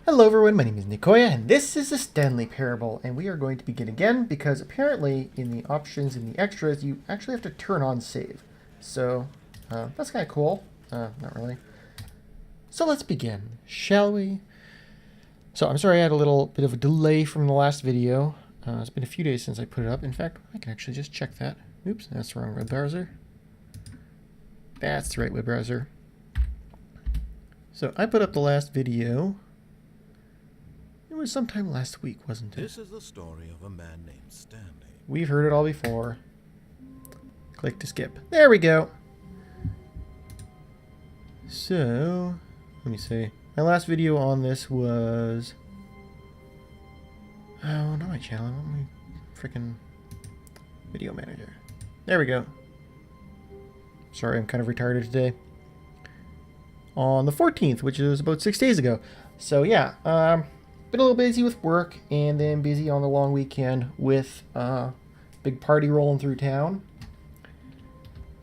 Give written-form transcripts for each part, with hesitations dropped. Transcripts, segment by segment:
Hello everyone, my name is Nicoya, and this is the Stanley Parable, and we are going to begin again because apparently in the options in the extras you actually have to turn on save. So that's kind of cool. Not really. So let's begin, shall we? So I'm sorry I had a little bit of a delay from the last video. It's been a few days since I put it up. In fact, I can actually just check that. Oops, that's the wrong web browser. That's the right web browser. So I put up the last video. It was sometime last week, wasn't it? This is the story of a man named Stanley. We've heard it all before. Click to skip. There we go. So, let me see. My last video on this was... Oh, not my channel. My freaking video manager. There we go. Sorry, I'm kind of retarded today. On the 14th, which is about 6 days ago. So, yeah. Been a little busy with work, and then busy on the long weekend with big party rolling through town.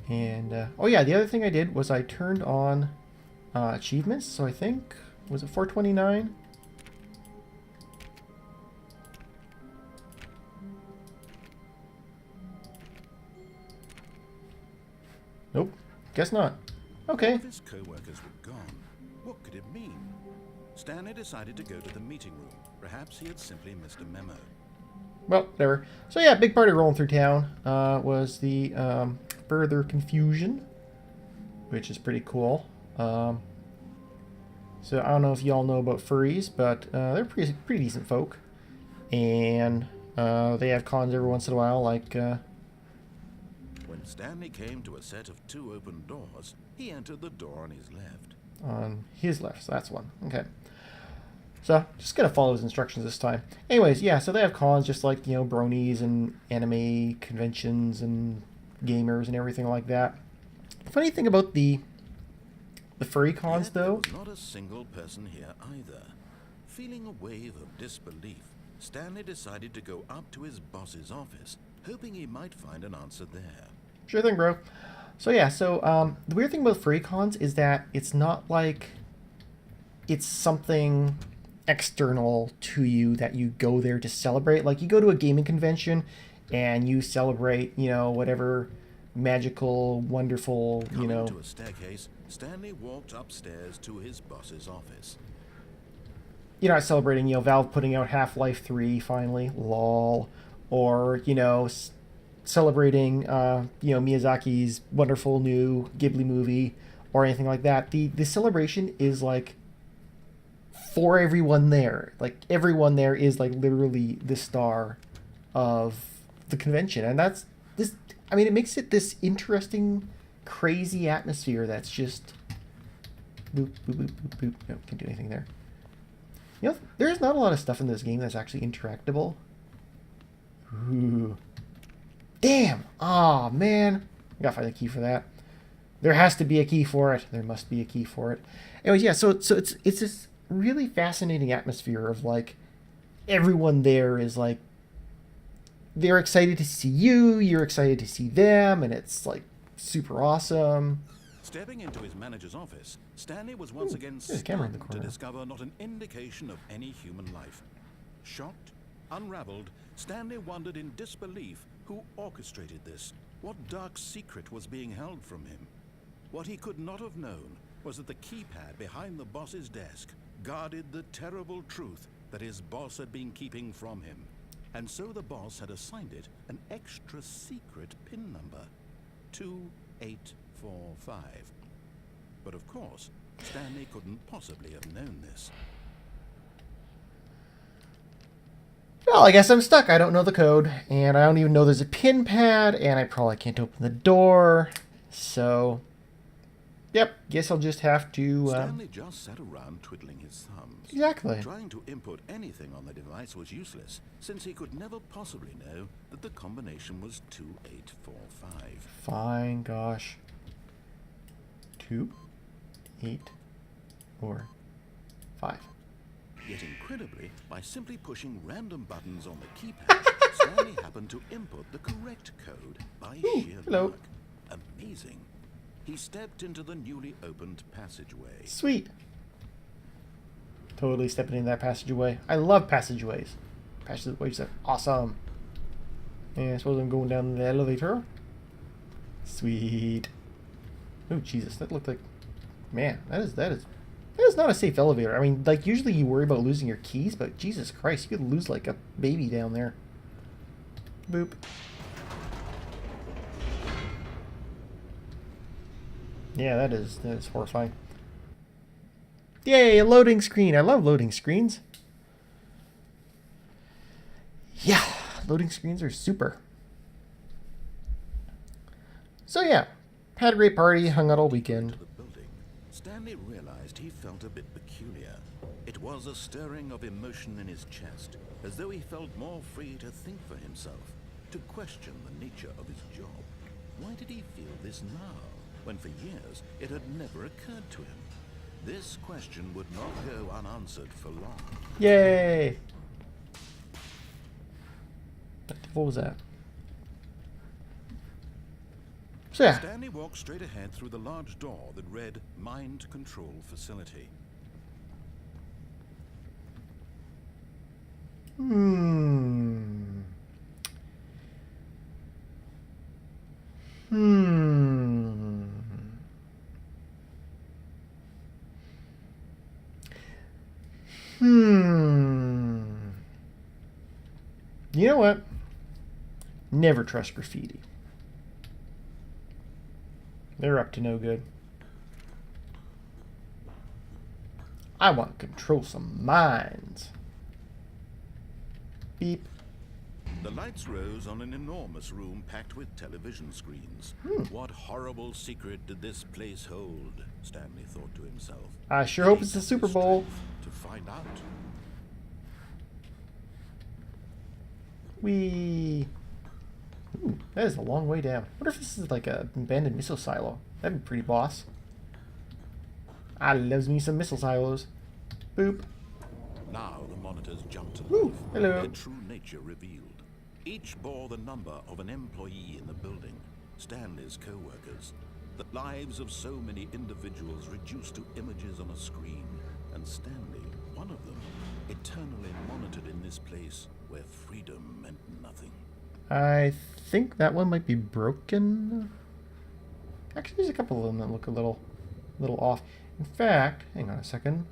And oh yeah, the other thing I did was I turned on achievements. So I think, was it 429? Nope, guess not. Okay. All of his co-workers were gone. What could it mean? Stanley decided to go to the meeting room. Perhaps he had simply missed a memo. Well, whatever. So yeah, big party rolling through town was the further confusion, which is pretty cool. So I don't know if y'all know about furries, but they're pretty decent folk, and they have cons every once in a while, like. When Stanley came to a set of 2 open doors, he entered the door on his left. On his left, so that's one. Okay. So, just gonna follow his instructions this time. Anyways, yeah, so they have cons just like, you know, bronies and anime conventions and gamers and everything like that. The funny thing about the furry cons, Yet though... there was not a single person here either. Feeling a wave of disbelief, Stanley decided to go up to his boss's office, hoping he might find an answer there. Sure thing, bro. So yeah, so the weird thing about furry cons is that it's not like it's something external to you that you go there to celebrate. Like, you go to a gaming convention and you celebrate, you know, whatever magical, wonderful, you know... Coming to a staircase, Stanley walked upstairs to his boss's office. You're not celebrating, you know, Valve putting out Half-Life 3 finally, lol. Or, you know, celebrating, you know, Miyazaki's wonderful new Ghibli movie or anything like that. The celebration is, like, for everyone there. Like, everyone there is, like, literally the star of the convention. And that's this... I mean, it makes it this interesting, crazy atmosphere that's just... Boop, boop, boop, boop, boop. No, can't do anything there. You know, there's not a lot of stuff in this game that's actually interactable. Ooh. Damn! Aw, man. I gotta find a key for that. There has to be a key for it. There must be a key for it. Anyways, yeah, so it's this really fascinating atmosphere of, like, everyone there is, like, they're excited to see you, you're excited to see them, and it's, like, super awesome. Stepping into his manager's office, Stanley was once again there's a camera in the stunned to corner. discover not an indication of any human life. Shocked, unraveled, Stanley wondered in disbelief who orchestrated this, what dark secret was being held from him. What he could not have known was that the keypad behind the boss's desk guarded the terrible truth that his boss had been keeping from him. And so the boss had assigned it an extra secret PIN number, 2845. But of course, Stanley couldn't possibly have known this. Well, I guess I'm stuck. I don't know the code, and I don't even know there's a pin pad, and I probably can't open the door. So, yep, guess I'll just have to... Stanley just sat around twiddling his thumbs. Exactly. Trying to input anything on the device was useless, since he could never possibly know that the combination was 2845. Fine, gosh. 2, 8, or 5. Yet incredibly, by simply pushing random buttons on the keypad, Stanley happened to input the correct code by sheer hello. luck. Amazing. He stepped into the newly opened passageway. Sweet. Totally stepping in that passageway. I love passageways. Passageways are awesome. And I suppose I'm going down the elevator. Sweet. Oh Jesus, that looked like, man, that is not a safe elevator. I mean, like usually you worry about losing your keys, but Jesus Christ, you could lose like a baby down there. Boop. Yeah, that is horrifying. Yay, a loading screen. I love loading screens. Yeah, loading screens are super. So yeah, had a great party, hung out all weekend. To the building, Stanley realized he felt a bit peculiar. It was a stirring of emotion in his chest, as though he felt more free to think for himself, to question the nature of his job. Why did he feel this now, when for years it had never occurred to him? This question would not go unanswered for long. Yay! What was that? So yeah. Stanley walked straight ahead through the large door that read Mind Control Facility. You know what? Never trust graffiti. They're up to no good. I want to control some minds. Beep. The lights rose on an enormous room packed with television screens. What horrible secret did this place hold? Stanley thought to himself. I sure hope it's the Super Bowl. To find out. Whee! Ooh, that is a long way down. I wonder if this is like a abandoned missile silo. That'd be pretty boss. I loves me some missile silos. Boop. Now the monitors jumped to Woo, life. hello. Their true nature revealed. Each bore the number of an employee in the building, Stanley's co-workers. The lives of so many individuals reduced to images on a screen, and Stanley, one of them, eternally monitored in this place where freedom meant nothing. I think that one might be broken. Actually, there's a couple of them that look a little off. In fact, hang on a second.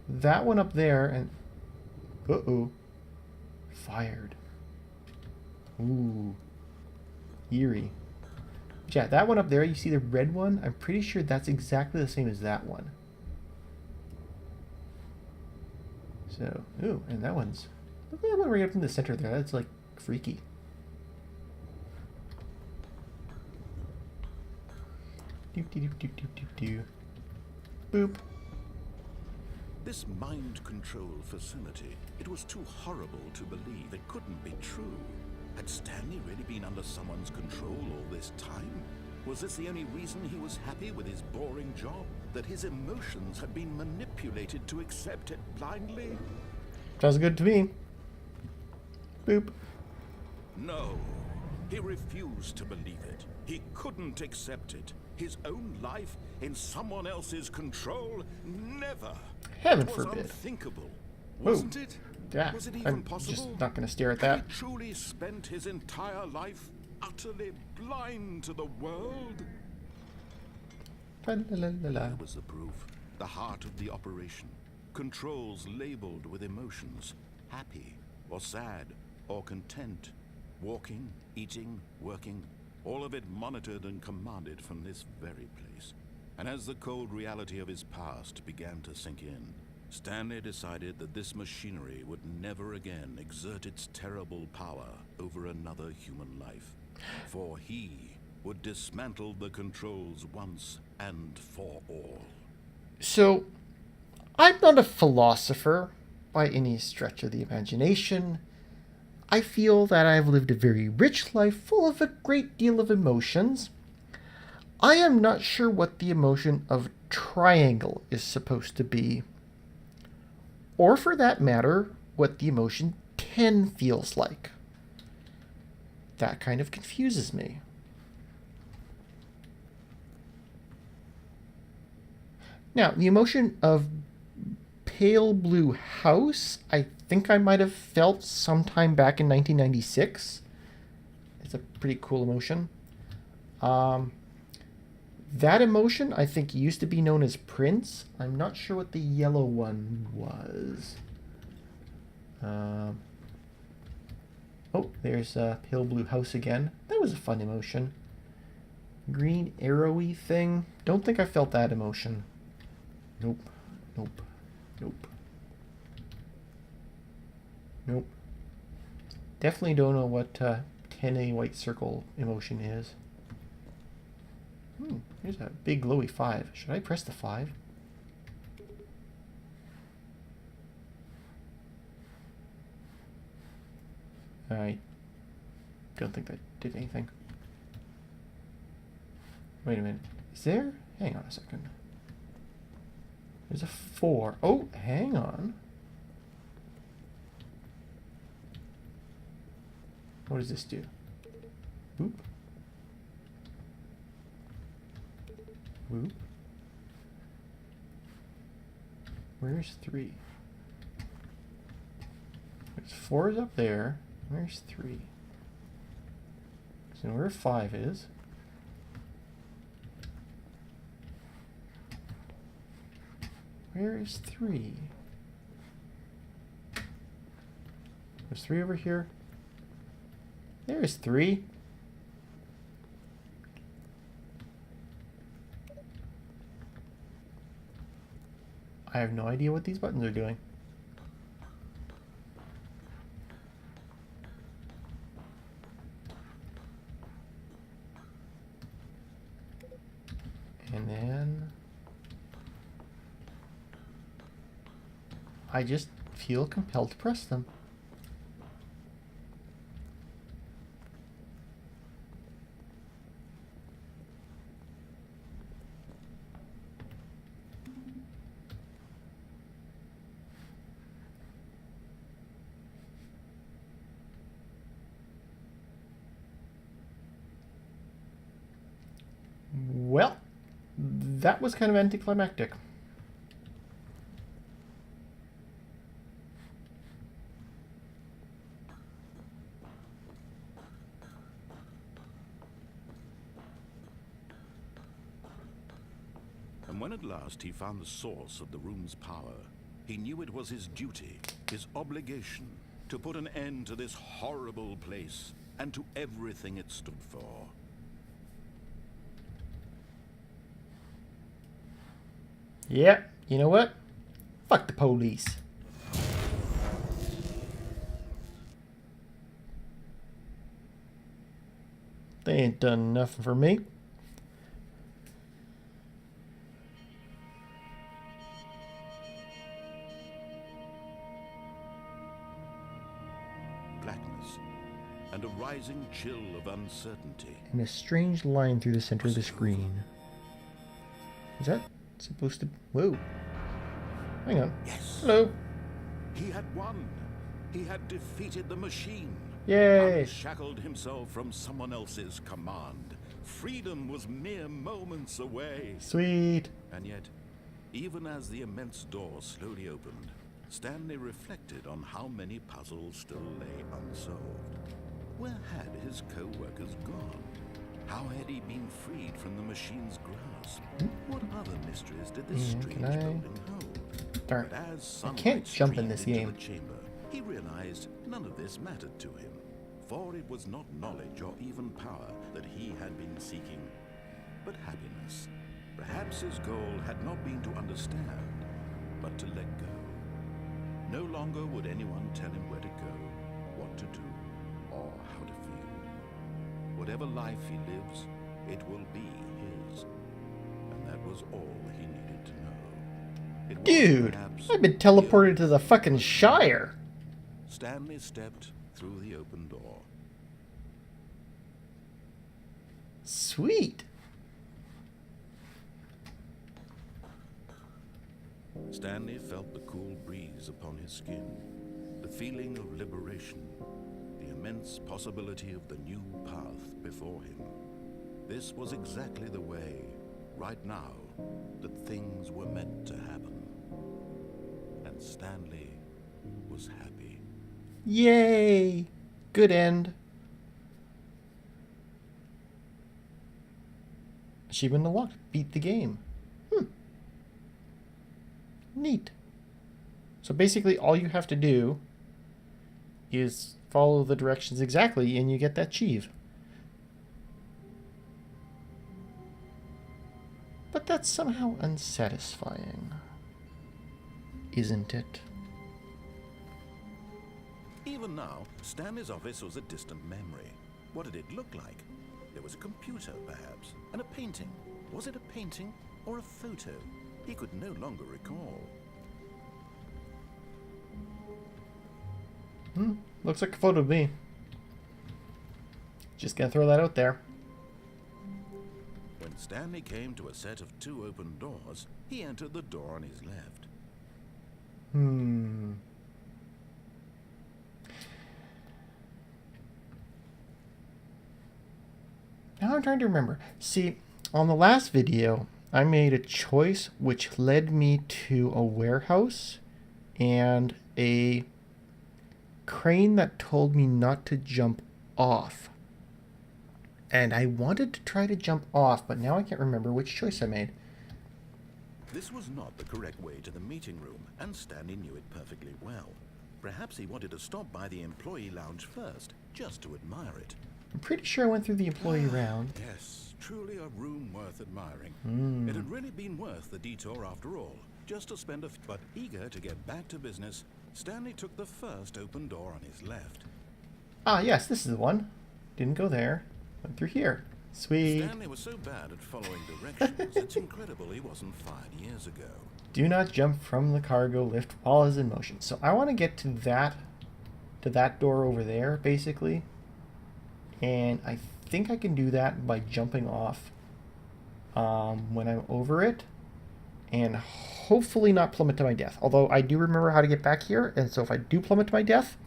That one up there and uh-oh. Fired. Ooh. Eerie. But yeah, that one up there, you see the red one? I'm pretty sure that's exactly the same as that one. So, ooh, and that one's... Look at that one right up in the center there. That's like freaky. Doop doop doop doop doop doop. Boop. This mind control facility, it was too horrible to believe. It couldn't be true. Had Stanley really been under someone's control all this time? Was this the only reason he was happy with his boring job? That his emotions had been manipulated to accept it blindly? Sounds good to me. Boop. No, he refused to believe it. He couldn't accept it. His own life in someone else's control? Never. Heaven It was forbid. unthinkable, Whoa. wasn't it? Yeah, Was it even I'm possible? just not going to stare at Had that. he truly spent his entire life utterly blind to the world? La-la-la-la-la. There was the proof. The heart of the operation. Controls labeled with emotions. Happy, or sad, or content. Walking, eating, working. All of it monitored and commanded from this very place. And as the cold reality of his past began to sink in, Stanley decided that this machinery would never again exert its terrible power over another human life. For he would dismantle the controls once and for all. So, I'm not a philosopher by any stretch of the imagination. I feel that I've lived a very rich life full of a great deal of emotions. I am not sure what the emotion of triangle is supposed to be. Or for that matter, what the emotion 10 feels like. That kind of confuses me. Now, the emotion of pale blue house, I think I might have felt sometime back in 1996. It's a pretty cool emotion. That emotion, I think, used to be known as Prince. I'm not sure what the yellow one was. Oh, there's a pale blue house again. That was a fun emotion. Green arrowy thing. Don't think I felt that emotion. Nope. Nope. Nope. Nope. Definitely don't know what 10A white circle emotion is. Here's a big glowy 5. Should I press the 5? I don't think that did anything. Wait a minute. Is there? Hang on a second. There's a 4. Oh, hang on. What does this do? Boop. Boop. Where's 3? There's 4 is up there. Where's 3? So where 5 is. Where is 3? There's 3 over here. There's 3. I have no idea what these buttons are doing. And then I just feel compelled to press them. Well, that was kind of anticlimactic. And when at last he found the source of the room's power, he knew it was his duty, his obligation, to put an end to this horrible place and to everything it stood for. Yeah, you know what? Fuck the police. They ain't done nothing for me. Blackness and a rising chill of uncertainty. And a strange line through the center of the screen. Is that supposed to... Whoa. Hang on. Yes. Hello. He had won. He had defeated the machine. Yay. Unshackled himself from someone else's command. Freedom was mere moments away. Sweet. And yet, even as the immense door slowly opened, Stanley reflected on how many puzzles still lay unsolved. Where had his co-workers gone? How had he been freed from the machine's grasp? What other mysteries did this strange building hold? Darn. But as I can't sunlight jump in this streamed into game. the chamber, he realized none of this mattered to him, for it was not knowledge or even power that he had been seeking, but happiness. Perhaps his goal had not been to understand, but to let go. No longer would anyone tell him where to go, what to do, or how to feel. Whatever life he lives, it will be his. And that was all he needed to know. It was Dude, perhaps I've been teleported to the fucking Shire. Stanley stepped through the open door. Sweet. Stanley felt the cool breeze upon his skin, the feeling of liberation, the immense possibility of the new path before him. This was exactly the way, right now, that things were meant to happen. Stanley was happy. Yay! Good end. Achievement unlocked. Beat the game. Neat. So basically all you have to do is follow the directions exactly and you get that achieve. But that's somehow unsatisfying. Isn't it? Even now, Stanley's office was a distant memory. What did it look like? There was a computer, perhaps, and a painting. Was it a painting or a photo? He could no longer recall. Looks like a photo to me. Just gonna throw that out there. When Stanley came to a set of 2 open doors, he entered the door on his left. Now I'm trying to remember. See, on the last video, I made a choice which led me to a warehouse and a crane that told me not to jump off. And I wanted to try to jump off, but now I can't remember which choice I made. This was not the correct way to the meeting room, and Stanley knew it perfectly well. Perhaps he wanted to stop by the employee lounge first, just to admire it. I'm pretty sure I went through the employee round. Yes, truly a room worth admiring. It had really been worth the detour after all, just to spend but eager to get back to business, Stanley took the first open door on his left. Ah, yes, this is the one. Didn't go there. Went through here. Sweet. Stanley was so bad at following directions, it's incredible he wasn't fired years ago. Do not jump from the cargo lift while it's in motion. So I want to get to that door over there, basically. And I think I can do that by jumping off when I'm over it. And hopefully not plummet to my death. Although I do remember how to get back here. And so if I do plummet to my death,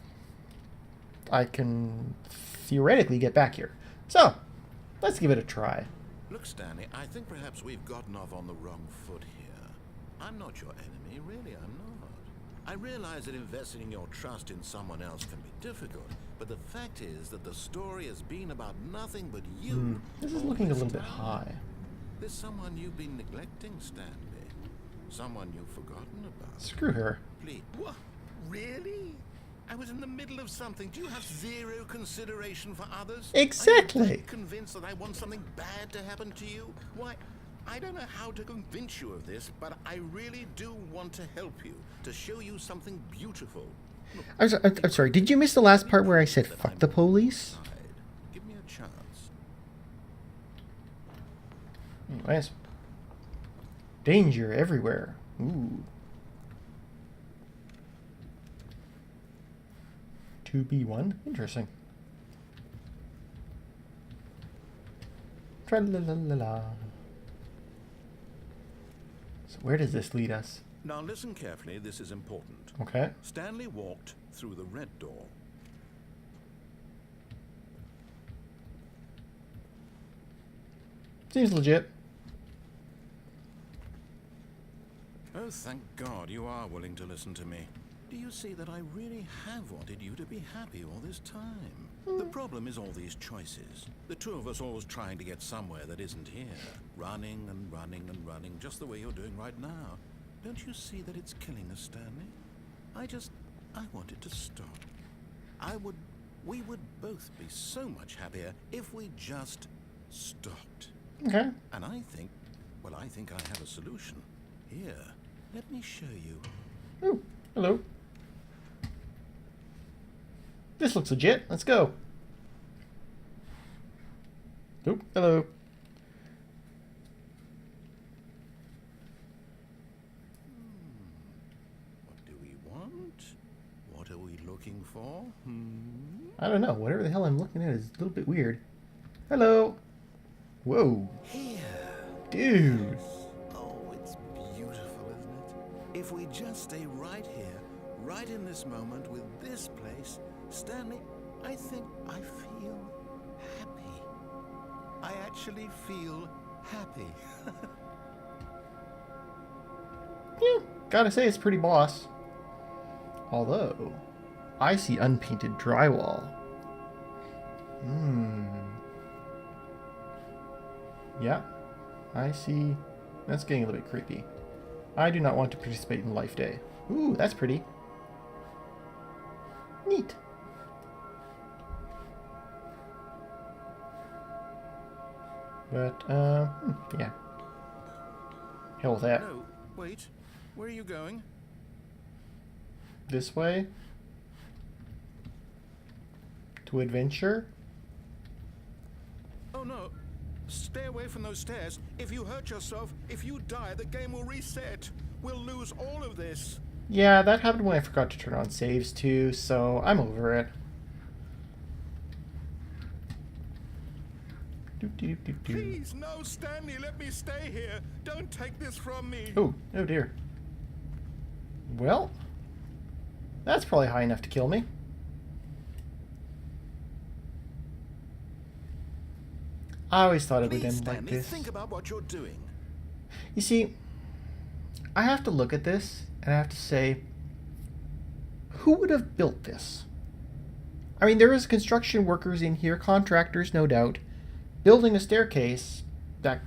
I can theoretically get back here. So, let's give it a try. Look, Stanley, I think perhaps we've gotten off on the wrong foot here. I'm not your enemy, really, I'm not. I realize that investing your trust in someone else can be difficult, but the fact is that the story has been about nothing but you. This is looking a little bit high. There's someone you've been neglecting, Stanley. Someone you've forgotten about. Screw her. Please. What? Really? I was in the middle of something. Do you have zero consideration for others? Exactly. Are you that convinced that I want something bad to happen to you? Why, I don't know how to convince you of this, but I really do want to help you, to show you something beautiful. Look, I'm sorry. Did you miss the last part where I said fuck the police? give me a chance. Nice. Danger everywhere. Ooh. 2B1? Interesting. Tra-la-la-la-la. So where does this lead us? Now listen carefully, this is important. Okay. Stanley walked through the red door. Seems legit. Oh, thank God you are willing to listen to me. Do you see that I really have wanted you to be happy all this time? The problem is all these choices. The two of us always trying to get somewhere that isn't here. Running and running and running, just the way you're doing right now. Don't you see that it's killing us, Stanley? I wanted to stop. We would both be so much happier if we just stopped. Okay. And I think I have a solution. Here, let me show you. Ooh, hello. This looks legit. Let's go. Oop, hello. What do we want? What are we looking for? I don't know. Whatever the hell I'm looking at is a little bit weird. Hello. Whoa. Here. Dude. Oh, it's beautiful, isn't it? If we just stay right here, right in this moment with this place, Stanley, I think I feel happy. I actually feel happy. Yeah, gotta say it's pretty boss. Although, I see unpainted drywall. Yeah, I see. That's getting a little bit creepy. I do not want to participate in Life Day. Ooh, that's pretty. Neat. But, yeah. Hell with that. No, wait. Where are you going? This way? To adventure? Oh no. Stay away from those stairs. If you hurt yourself, if you die, the game will reset. We'll lose all of this. Yeah, that happened when I forgot to turn on saves too, so I'm over it. Please, no, Stanley, let me stay here. Don't take this from me. Oh dear. Well, that's probably high enough to kill me. I always thought it would end like Stanley, this. think about what you're doing. You see, I have to look at this and I have to say, who would have built this? I mean, there is construction workers in here, contractors, no doubt, building a staircase that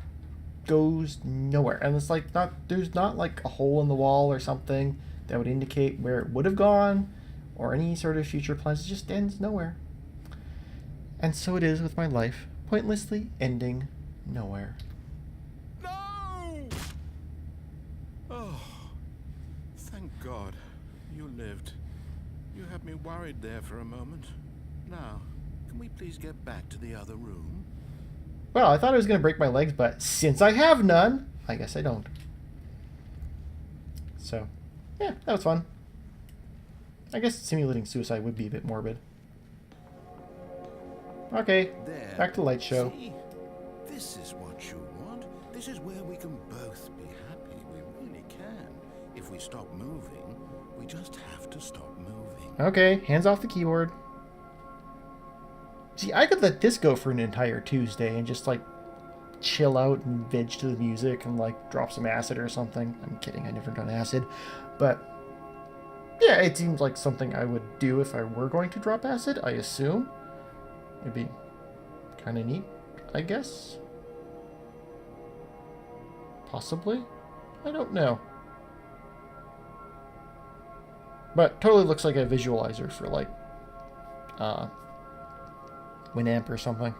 goes nowhere. And it's like, there's not like a hole in the wall or something that would indicate where it would have gone or any sort of future plans. It just ends nowhere. And so it is with my life, pointlessly ending nowhere. No! Oh, thank God you lived. You had me worried there for a moment. Now, can we please get back to the other room? Well, I thought I was going to break my legs, but since I have none, I guess I don't. So, yeah, that was fun. I guess simulating suicide would be a bit morbid. Okay, There. back to the light show. See? This is what you want. This is where we can both be happy. We really can. If we stop moving, we just have to stop moving. Okay, hands off the keyboard. See, I could let this go for an entire Tuesday and just, like, chill out and veg to the music and, like, drop some acid or something. I'm kidding, I never done acid. But, yeah, it seems like something I would do if I were going to drop acid, I assume. It'd be kind of neat, I guess. Possibly? I don't know. But totally looks like a visualizer for, like, Winamp or something.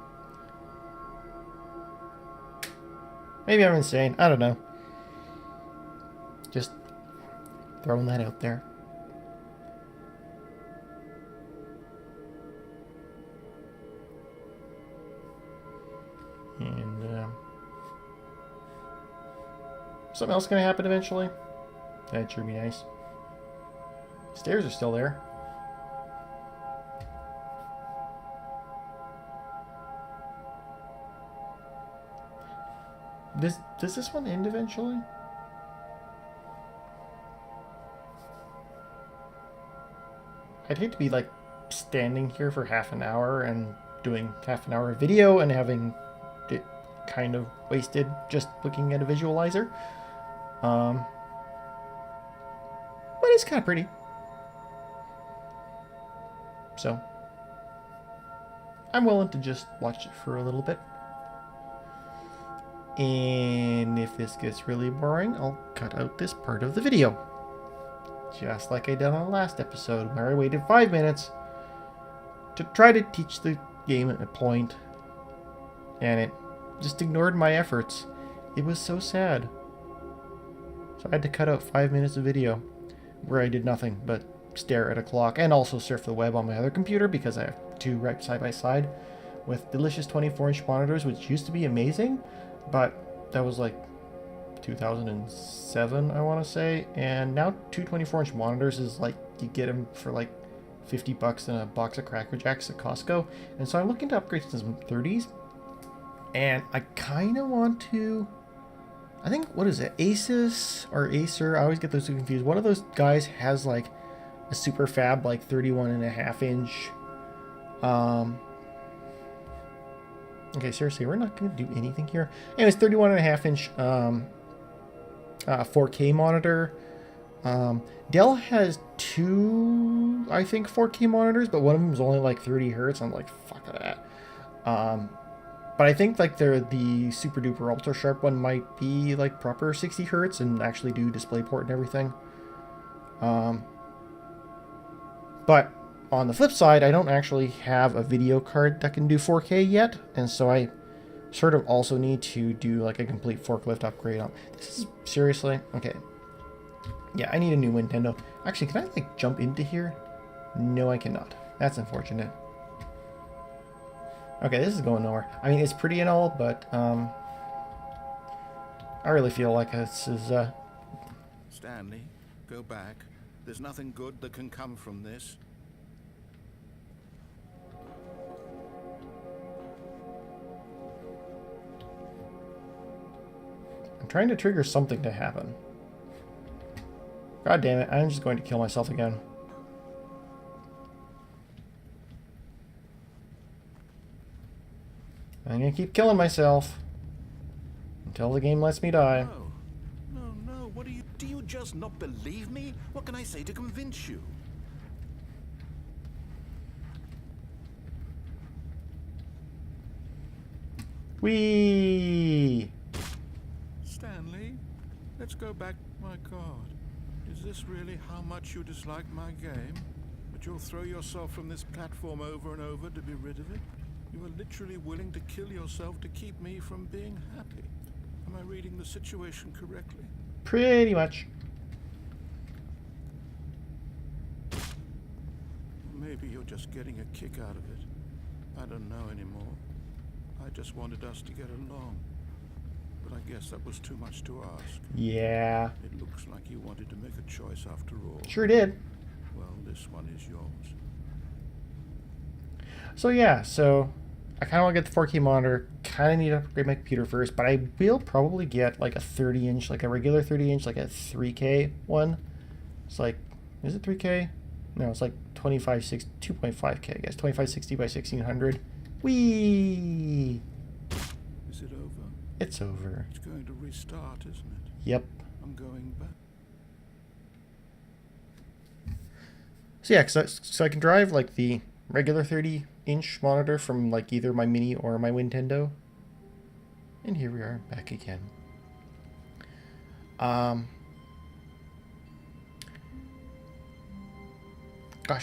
Maybe I'm insane. I don't know. Just throwing that out there. And something else gonna happen eventually? That'd sure be nice. Stairs are still there. Does this one end eventually? I'd hate to be like standing here for half an hour and doing half an hour of video and having it kind of wasted just looking at a visualizer. But it's kind of pretty. So I'm willing to just watch it for a little bit. And if this gets really boring, I'll cut out this part of the video. Just like I did on the last episode, where I waited 5 minutes to try to teach the game a point. And it just ignored my efforts. It was so sad. So I had to cut out 5 minutes of video where I did nothing but stare at a clock and also surf the web on my other computer because I have two right side by side with delicious 24-inch monitors, which used to be amazing. But that was like 2007, I want to say. And now two 24-inch monitors is like, you get them for like $50 in a box of Cracker Jacks at Costco. And so I'm looking to upgrade to some 30s. And I kind of want to, I think, what is it? Asus or Acer? I always get those two confused. One of those guys has like a super fab, like 31.5-inch. Okay, seriously, we're not going to do anything here. Anyways, 31.5-inch 4K monitor. Dell has two, I think, 4K monitors, but one of them is only like 30 hertz. I'm like, fuck that. But I think like the super duper ultra sharp one might be like proper 60 hertz and actually do DisplayPort and everything. But on the flip side, I don't actually have a video card that can do 4K yet, and so I sort of also need to do like a complete forklift upgrade on this. Is seriously okay. Yeah, I need a new Nintendo. Actually, can I like jump into here? No, I cannot. That's unfortunate. Okay, this is going nowhere. I mean, it's pretty and all, but I really feel like this is Stanley, go back. There's nothing good that can come from this. I'm trying to trigger something to happen. God damn it, I'm just going to kill myself again. I'm gonna keep killing myself until the game lets me die. No, what do you just not believe me? What can I say to convince you? Whee! Stanley, let's go back. My God, is this really how much you dislike my game? But you'll throw yourself from this platform over and over to be rid of it? You are literally willing to kill yourself to keep me from being happy. Am I reading the situation correctly? Pretty much. Maybe you're just getting a kick out of it. I don't know anymore. I just wanted us to get along. But I guess that was too much to ask. Yeah. It looks like you wanted to make a choice after all. Sure did. Well, this one is yours. So yeah, so I kind of want to get the 4K monitor. Kind of need to upgrade my computer first, but I will probably get like a 30-inch, like a regular 30-inch, like a 3K one. It's like, is it 3K? No, it's like 2.5K, I guess. 2560 by 1600. Whee! Is it over? It's over. It's going to restart, isn't it? Yep. I'm going back. So yeah, so I can drive like the regular 30-inch monitor from like either my Mini or my Nintendo. And here we are back again. Gosh,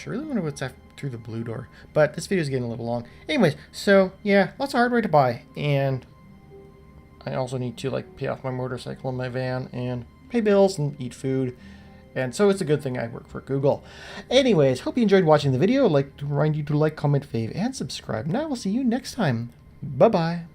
I really wonder what's through the blue door. But this video is getting a little long. Anyways, so yeah, lots of hardware to buy. And I also need to like pay off my motorcycle and my van and pay bills and eat food. And so it's a good thing I work for Google. Anyways, hope you enjoyed watching the video. I'd like to remind you to like, comment, fave, and subscribe. And I will see you next time. Bye-bye.